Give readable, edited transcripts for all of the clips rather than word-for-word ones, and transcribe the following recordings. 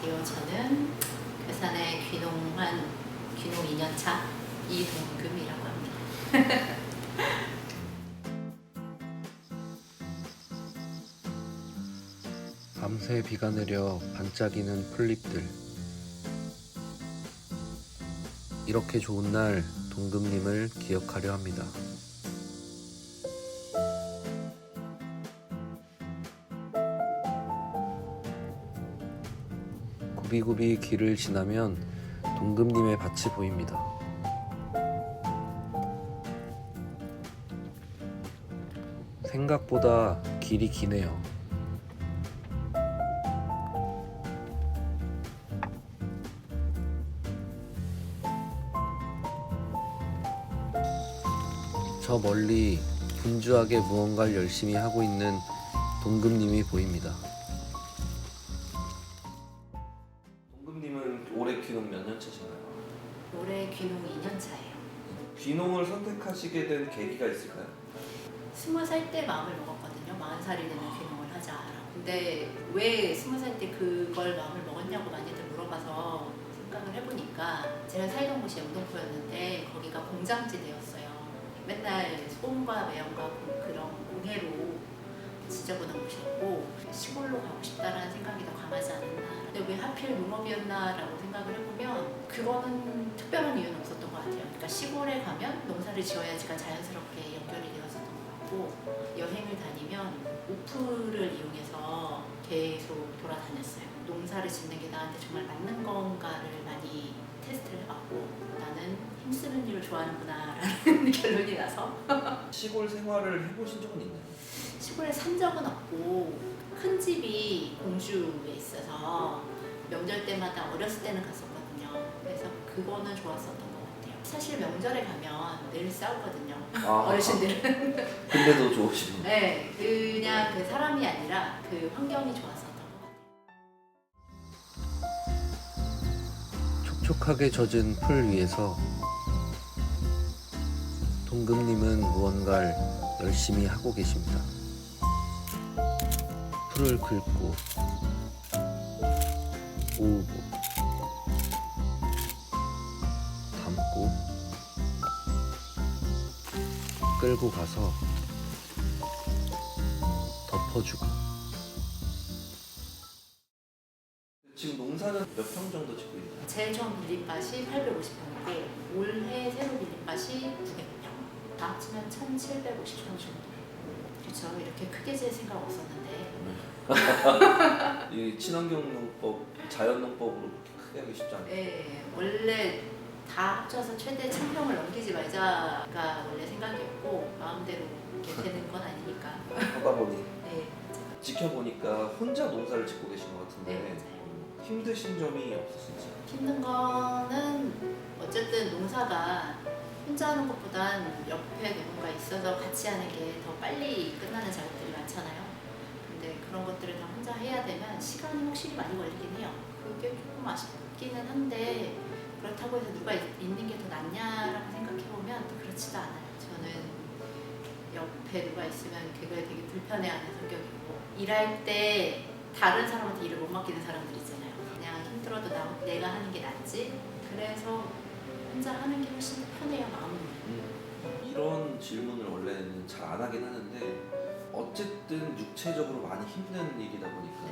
안녕하세요. 저는 괴산에 귀농 2년차 이동금이라고 합니다. 밤새 비가 내려 반짝이는 풀잎들. 이렇게 좋은 날 동금님을 기억하려 합니다. 굽이굽이 길을 지나면 동금님의 밭이 보입니다. 생각보다 길이 기네요. 저 멀리 분주하게 무언가를 열심히 하고 있는 동금님이 보입니다. 동금님은 올해 귀농 몇 년 차신가요? 올해 귀농 2년차예요. 귀농을 선택하시게 된 계기가 있을까요? 20살 때 마음을 먹었거든요. 40살이 되면 귀농을 하자. 근데 왜 20살 때 그걸 마음을 먹었냐고 많이들 물어봐서 생각을 해보니까 제가 살던 곳이 영등포였는데 거기가 공장지대였어요. 맨날 소음과 매연과 그런 공해로 지저분한 곳이었고 시골로 가고 싶다라는 생각이 더 강하지 않았나. 근데 왜 하필 농업이었나라고 생각을 해보면 그거는 특별한 이유는 없었던 것 같아요. 그러니까 시골에 가면 농사를 지어야지가 자연스럽게 연결이 되었었던 것 같고 여행을 다니면 오프를 이용해서 계속 돌아다녔어요. 농사를 짓는 게 나한테 정말 맞는 건가를 많이 테스트를 해봤고 나는 힘쓰는 일을 좋아하는구나 라는 결론이 나서 시골 생활을 해보신 적은 있나요? 시골에 산 적은 없고 큰 집이 공주에 있어서 명절 때마다 어렸을 때는 갔었거든요. 그래서 그거는 좋았었던 것 같아요. 사실 명절에 가면 늘 싸우거든요. 어르신들은. 근데도 좋으시군요. 네, 그냥 그 사람이 아니라 그 환경이 좋았었던 것 같아요. 촉촉하게 젖은 풀 위에서 동금님은 무언가를 열심히 하고 계십니다. 풀을 긁고 오우고 담고 끌고 가서 덮어주고. 지금 농사는 몇 평 정도 짓고 있나요? 제일 처음 빌린 밭이 850평이고 올해 새로 빌린 밭이 900평. 다 합치면 1750평 정도. 그렇죠. 이렇게 크게 질 생각 없었는데 이 친환경농법, 자연농법으로 그렇게 크게 하기 쉽지 않아요. 네, 원래 다 합쳐서 최대 1000평을 넘기지 말자가 원래 생각이었고 마음대로 이렇게 되는 건 아니니까. 하다 보니 네, 지켜보니까 혼자 농사를 짓고 계신 것 같은데 네, 맞아요. 힘드신 점이 없으신지? 힘든 거는 어쨌든 농사가 혼자 하는 것보단 옆에 누군가 있어서 같이 하는 게 더 빨리 끝나는 작업들이 많잖아요. 근데 그런 것들을 다 혼자 해야 되면 시간이 확실히 많이 걸리긴 해요. 그게 조금 아쉽기는 한데 그렇다고 해서 누가 있는 게 더 낫냐라고 생각해보면 또 그렇지도 않아요. 저는 옆에 누가 있으면 그걸 되게 불편해하는 성격이고 일할 때 다른 사람한테 일을 못 맡기는 사람들 있잖아요. 그냥 힘들어도 내가 하는 게 낫지. 그래서 혼자 하는 게 훨씬 편해요, 마음이. 이런 질문을 원래는 잘 안 하긴 하는데 어쨌든 육체적으로 많이 힘든 일이다 보니까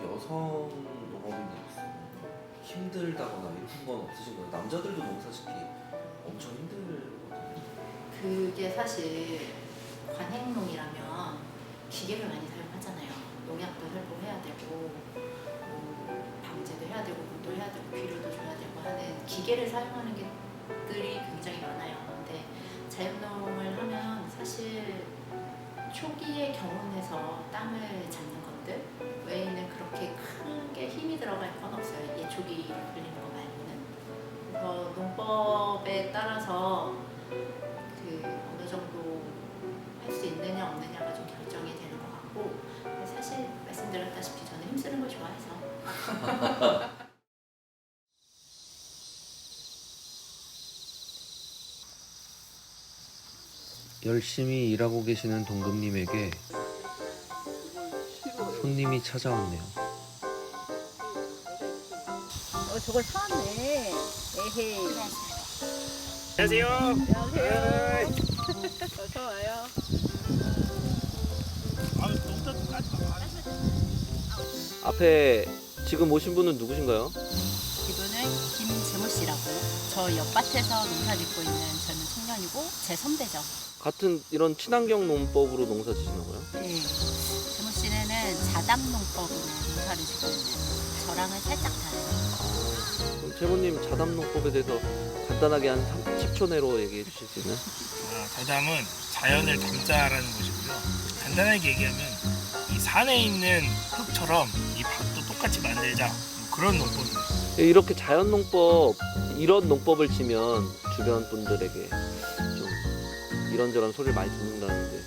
여성 농업인으로서 힘들다거나 이런 건 없으신 거예요? 남자들도 농사 짓기 엄청 힘들거든요. 그게 사실 관행농이라면 기계를 많이 사용하잖아요. 농약도 살포해야 되고 방제도 해야 되고 물도 해야 되고 비료도 줘야 되고 하는 기계를 사용하는 것들이 굉장히 많아요. 근데 자연농을 하면 사실 초기에 경운해서 땅을 잡는 것들 외에는 그렇게 크게 힘이 들어갈 건 없어요. 예초기를 불리는 거 말고는. 그래서 농법에 따라서 그 어느 정도 할 수 있느냐 없느냐가 좀 결정이 되는 것 같고 사실 말씀드렸다시피 저는 힘쓰는 걸 좋아해서 열심히 일하고 계시는 동금님에게 손님이 찾아왔네요. 저걸 사왔네. 에헤이. 안녕하세요. 안녕하세요. 어서 와요. 앞에 지금 오신 분은 누구신가요? 이분은 김재모 씨라고 저 옆밭에서 농사 짓고 있는 젊은 청년이고 제 선배죠. 같은 이런 친환경 농법으로 농사 지시나 봐요? 네. 재모 씨는 자담 농법으로 농사를 짓고 있는 저랑은 살짝 다르요. 그럼 재모님 자담 농법에 대해서 간단하게 한 10초 내로 얘기해 주실 수 있나요? 자담은 자연을 담자라는 것이고요. 간단하게 얘기하면 이 산에 있는 흙처럼 이 밭도 똑같이 만들자 뭐 그런 농법입니다. 이렇게 자연 농법, 이런 농법을 지면 주변 분들에게 좀 이런저런 소리를 많이 듣는다는데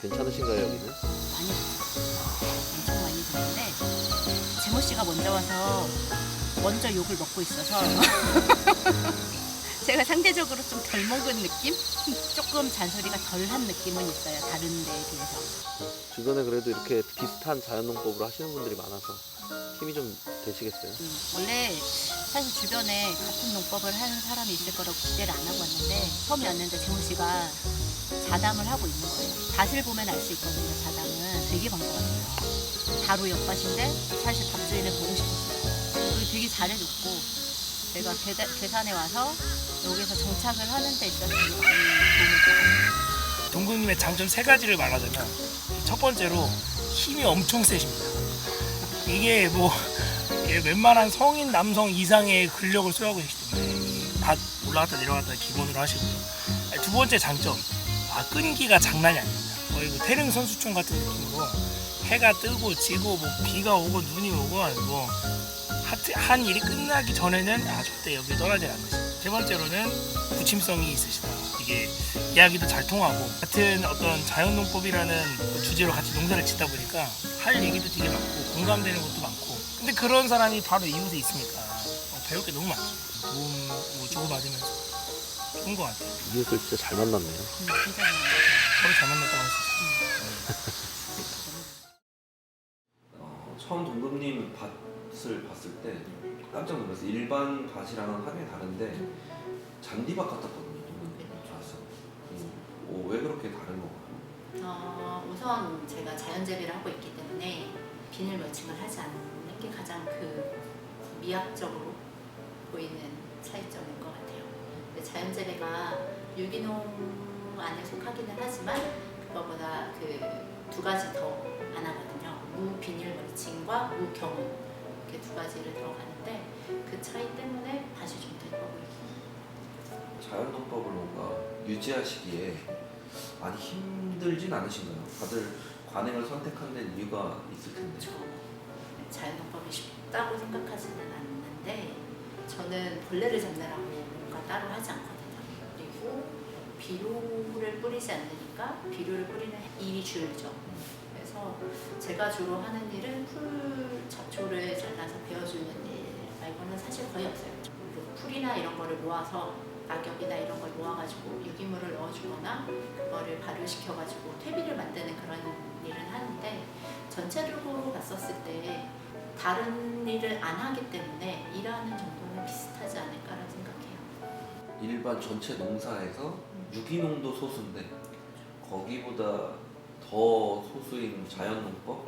괜찮으신가요, 여기는? 많이 듣죠. 엄청 많이 듣는데 재모 씨가 먼저 와서 먼저 욕을 먹고 있어서 제가 상대적으로 좀 덜 먹은 느낌? 조금 잔소리가 덜한 느낌은 있어요. 다른 데에 비해서. 주변에 그래도 이렇게 비슷한 자연 농법으로 하시는 분들이 많아서 힘이 좀 되시겠어요? 원래 사실 주변에 같은 농법을 하는 사람이 있을 거라고 기대를 안 하고 왔는데 처음에 왔는데 재모 씨가 자담을 하고 있는 거예요. 밭을 보면 알 수 있거든요. 자담은 되게 반가웠어요. 바로 옆밭인데 사실 밭주인을 보고 싶었어요. 그리고 되게 잘해줬고 제가 괴산에 와서 여기서 정착을 하는 데 있어서 되게 많이 도움을 받았어요. 동국님의 장점 3가지를 말하자면 첫 번째로 힘이 엄청 세십니다. 이게 뭐 웬만한 성인 남성 이상의 근력을 소유하고 계시기 때문에 밭 올라갔다 내려갔다 기본으로 하시고요. 두 번째 장점, 끈기가 장난이 아닙니다. 거의 그 태릉 선수촌 같은 느낌으로 해가 뜨고 지고 뭐 비가 오고 눈이 오고 뭐 한 일이 끝나기 전에는 절대 여기 떠나지 않으시다. 세 번째로는 부침성이 있으시다. 이게 이야기도 잘 통하고 같은 어떤 자연농법이라는 그 주제로 같이 농사를 짓다 보니까 할 얘기도 되게 많고 공감되는 것도 많고 근데 그런 사람이 바로 이웃에 있으니까 배울 게 너무 많죠. 도움 뭐 주고받으면서 좋은 것 같아요. 이웃을 진짜 잘 만났네요. 진짜 서로 잘 만났다고 할 수 있어요. 처음 동급님 밭을 봤을 때 깜짝 놀랐어요. 일반 밭이랑은 확연히 다른데 잔디밭 같았거든요. 동급님 밭은. 왜 그렇게 다른 건가요? 우선 제가 자연 재배를 하고 있기 때문에 비닐 멀칭을 하지 않는 게 가장 미학적으로 보이는 차이점인 것 같아요. 근데 자연 재배가 유기농 안에 속하기는 하지만 그거보다 두 가지 더 안 하거든요. 무 비닐 멀칭과 무 경운 이렇게 두 가지를 들어가는데 그 차이 때문에 밭이 좀 더 예뻐 보이고. 자연 농법을 뭔가 유지하시기에 많이 힘들진 않으신가요? 다들 관행을 선택한 데는 이유가 있을 텐데. 자연농법이 쉽다고 생각하지는 않는데 저는 벌레를 잡느라고 뭔가 따로 하지 않거든요. 그리고 비료를 뿌리지 않으니까 비료를 뿌리는 일이 줄죠. 그래서 제가 주로 하는 일은 풀 잡초를 잘라서 베어주는 일 말고는 사실 거의 없어요. 풀이나 이런 거를 모아서 낙엽이나 이런 걸 모아가지고 유기물을 넣어주거나 그거를 발효시켜가지고 퇴비를 만드는 그런 일은 하는데 전체적으로 봤었을 때 다른 일을 안 하기 때문에 일하는 정도는 비슷하지 않을까라는 생각해요. 일반 전체 농사에서 유기농도 소수인데 거기보다 더 소수인 자연 농법?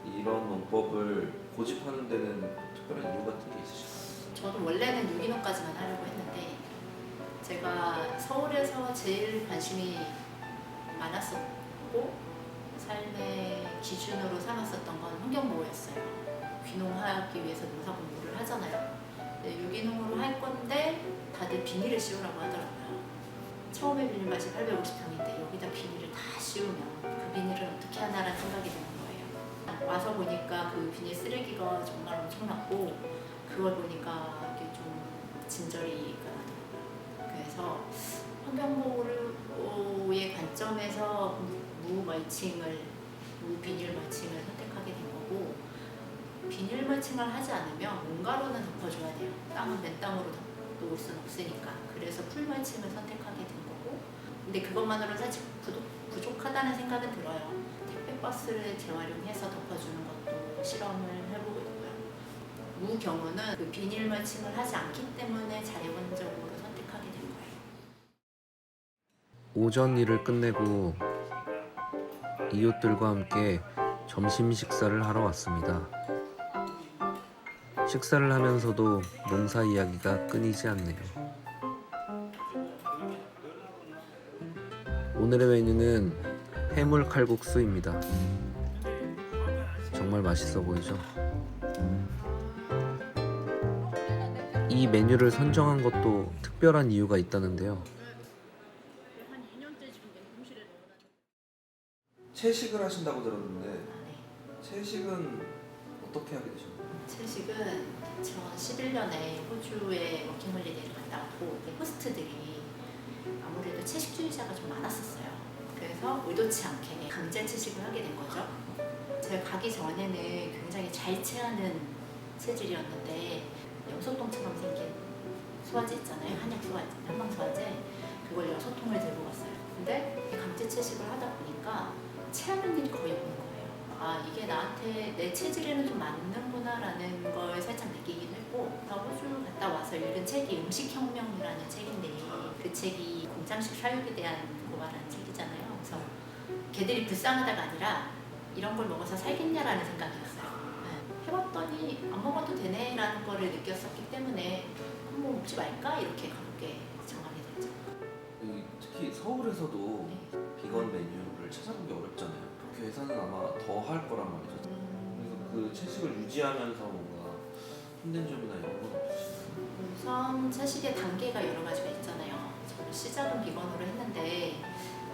이런 농법을 고집하는 데는 특별한 이유 같은 게 있으실까요? 저도 원래는 유기농까지만 하려고 했는데 제가 서울에서 제일 관심이 많았었고 삶의 기준으로 삼았었던 건 환경보호였어요. 귀농하기 위해서 농사 공부를 하잖아요. 근데 유기농으로 할 건데 다들 비닐을 씌우라고 하더라고요. 처음에 비닐밭이 850평인데 여기다 비닐을 다 씌우면 그 비닐을 어떻게 하나라는 생각이 드는 거예요. 와서 보니까 그 비닐 쓰레기가 정말 엄청났고 그걸 보니까 이게 좀 진저리가 나더라고요. 그래서 환경보호의 관점에서 무 비닐 멀칭을 선택하게 된 거고 비닐 멀칭을 하지 않으면 뭔가로는 덮어줘야 돼요. 땅은 맨 땅으로 놓을 수는 없으니까. 그래서 풀 멀칭을 선택하게 된 거고 근데 그것만으로는 사실 부족하다는 생각은 들어요. 택배버스를 재활용해서 덮어주는 것도 실험을 해보고 있고요. 무 경우는 그 비닐 멀칭을 하지 않기 때문에 자연적으로 선택하게 된 거예요. 오전 일을 끝내고 이웃들과 함께 점심 식사를 하러 왔습니다. 식사를 하면서도 농사 이야기가 끊이지 않네요. 오늘의 메뉴는 해물 칼국수입니다. 정말 맛있어 보이죠? 이 메뉴를 선정한 것도 특별한 이유가 있다는데요. 한 2년째 지금 냉동실에 넣어놨는데. 채식을 하신다고 들었는데 아, 네. 채식은 어떻게 하게 되셨나요? 채식은 2011년에 호주에 워킹홀리데이를 갔다 왔고 호스트들이 아무래도 채식주의자가 좀 많았었어요. 그래서 의도치 않게 강제 채식을 하게 된 거죠. 제가 가기 전에는 굉장히 잘 체하는 체질이었는데 염소똥처럼 생긴 소화제 있잖아요. 한약 소화제, 한방 소화제 그걸 6통을 들고 갔어요. 근데 강제 채식을 하다 보니까 체하는 일이 거의 없는 거예요. 아 이게 나한테 내 체질에는 좀 맞는구나라는 걸 살짝 느끼긴 했고 호주 갔다 와서 읽은 책이 음식혁명이라는 책인데 그 책이 공장식 사육에 대한 고발하는 책이잖아요. 그래서 걔들이 불쌍하다가 아니라 이런 걸 먹어서 살겠냐라는 생각이었어요. 네. 해봤더니 안 먹어도 되네라는 거를 느꼈었기 때문에 한번 먹지 말까 이렇게 가볍게 정하게 됐죠. 특히 서울에서도 네. 비건 메뉴를 찾아보기 어렵잖아요. 도쿄에서는 아마 더 할 거란 말이죠. 그래서 그 채식을 유지하면서 뭔가 힘든 점이나 이런 건 없으신가요? 우선 채식의 단계가 여러 가지가 있잖아요. 저는 시작은 비건으로 했는데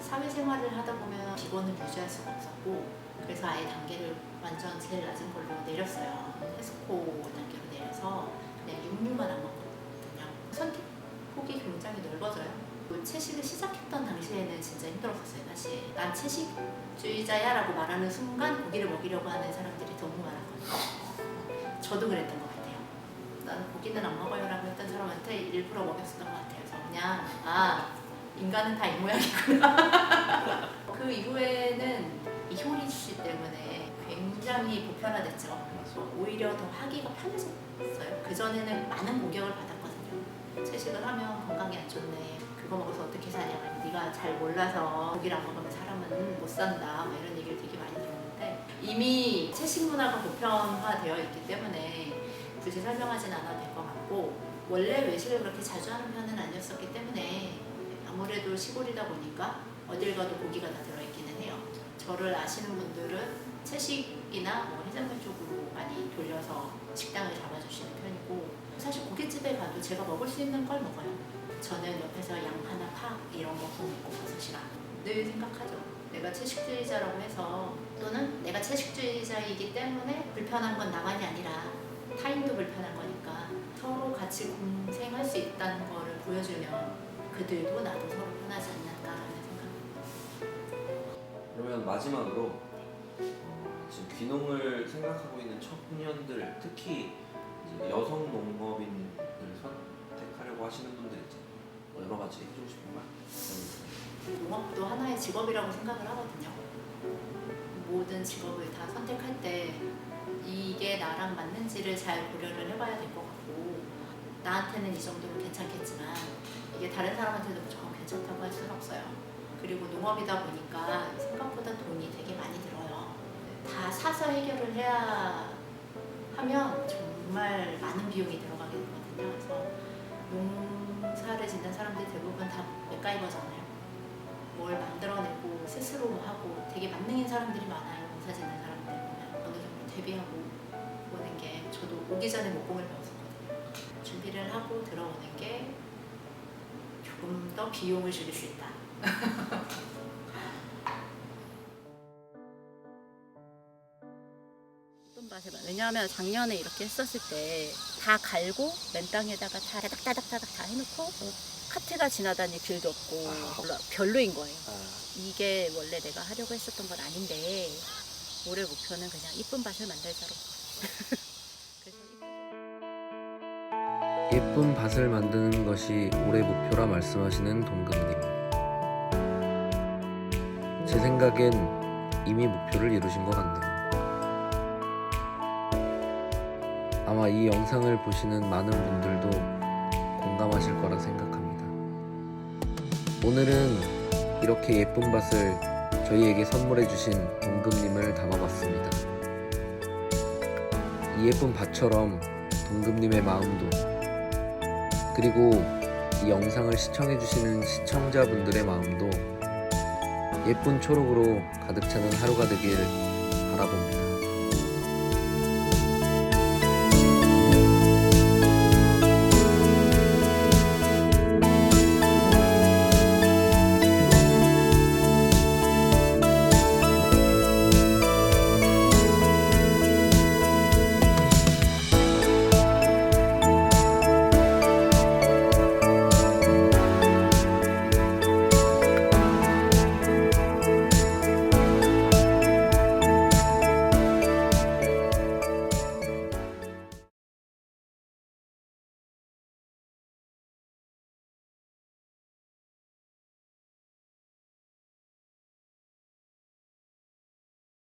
사회생활을 하다 보면 비건을 유지할 수가 없었고 그래서 아예 단계를 완전 제일 낮은 걸로 내렸어요. 페스코 단계로 내려서 그냥 육류만 안 먹거든요. 선택폭이 굉장히 넓어져요. 그 채식을 시작했던 당시에는 진짜 힘들었었어요. 사실 난 채식주의자야 라고 말하는 순간 고기를 먹이려고 하는 사람들이 너무 많았거든요. 저도 그랬던 것 같아요. 나는 고기는 안 먹어요 라고 했던 사람한테 일부러 먹였었던 것 같아요. 그래서 그냥 인간은 다 이 모양이구나. 그 이후에는 이 효리 씨 때문에 굉장히 보편화됐죠. 오히려 더 하기가 편해졌어요. 그전에는 많은 공격을 받았거든요. 채식을 하면 건강에 안 좋네. 그거 먹어서 어떻게 사냐. 네가 잘 몰라서 고기를 안 먹으면 사람은 못 산다. 뭐 이런 얘기를 되게 많이 들었는데 이미 채식 문화가 보편화되어 있기 때문에 굳이 설명하진 않아도 될 것 같고 원래 외식을 그렇게 자주 하는 편은 아니었었기 때문에 아무래도 시골이다 보니까 어딜 가도 고기가 다 들어있기는 해요. 저를 아시는 분들은 채식이나 뭐 해산물 쪽으로 많이 돌려서 식당을 잡아주시는 편이고 사실 고깃집에 가도 제가 먹을 수 있는 걸 먹어요. 저는 옆에서 양 하나 파 이런 거 구워 먹고 버섯이랑 늘 생각하죠. 내가 채식주의자라고 해서 또는 내가 채식주의자이기 때문에 불편한 건 나만이 아니라 타인도 불편한 거니까 서로 같이 공생할 수 있다는 거를 보여주면 그들도 나도 서로 편하지 않을까라는 생각입니다. 그러면 마지막으로 지금 귀농을 생각하고 있는 청년들, 특히 이제 여성 농업인을 선택하려고 하시는 분들 있잖아요. 여러 가지 해주고 싶은 말. 농업도 하나의 직업이라고 생각을 하거든요. 모든 직업을 다 선택할 때 이게 나랑 맞는지를 잘 고려를 해봐야 될 것 같고 나한테는 이 정도면 괜찮겠지만 이게 다른 사람한테도 무조건 괜찮다고 할 수는 없어요. 그리고 농업이다 보니까 생각보다 돈이 되게 많이 들어요. 다 사서 해결을 해야 하면 정말 많은 비용이 들어가게 되거든요. 그래서 농사를 짓는 사람들이 대부분 다 맥가이버잖아요. 뭘 만들어내고 스스로 하고 되게 만능인 사람들이 많아요. 농사 짓는 사람들 보면 어느 정도 대비하고 오는 게 저도 오기 전에 목공을 배웠었거든요. 준비를 하고 들어오는 게 조금 더 비용을 줄일 수 있다. 어떤 밭에 봐. 왜냐하면 작년에 이렇게 했었을 때 다 갈고 맨 땅에다가 다 따닥따닥따닥 다 해놓고 카트가 지나다닐 길도 없고 별로인 거예요. 이게 원래 내가 하려고 했었던 건 아닌데 올해 목표는 그냥 이쁜 밭을 만들자로. 그래서 예쁜 밭을 만드는 것이 올해 목표라 말씀하시는 동근님. 제 생각엔 이미 목표를 이루신 것 같네요. 아마 이 영상을 보시는 많은 분들도 공감하실 거라 생각합니다. 오늘은 이렇게 예쁜 밭을 저희에게 선물해 주신 동금님을 담아봤습니다. 이 예쁜 밭처럼 동금님의 마음도, 그리고 이 영상을 시청해 주시는 시청자분들의 마음도 예쁜 초록으로 가득 차는 하루가 되길 바라봅니다.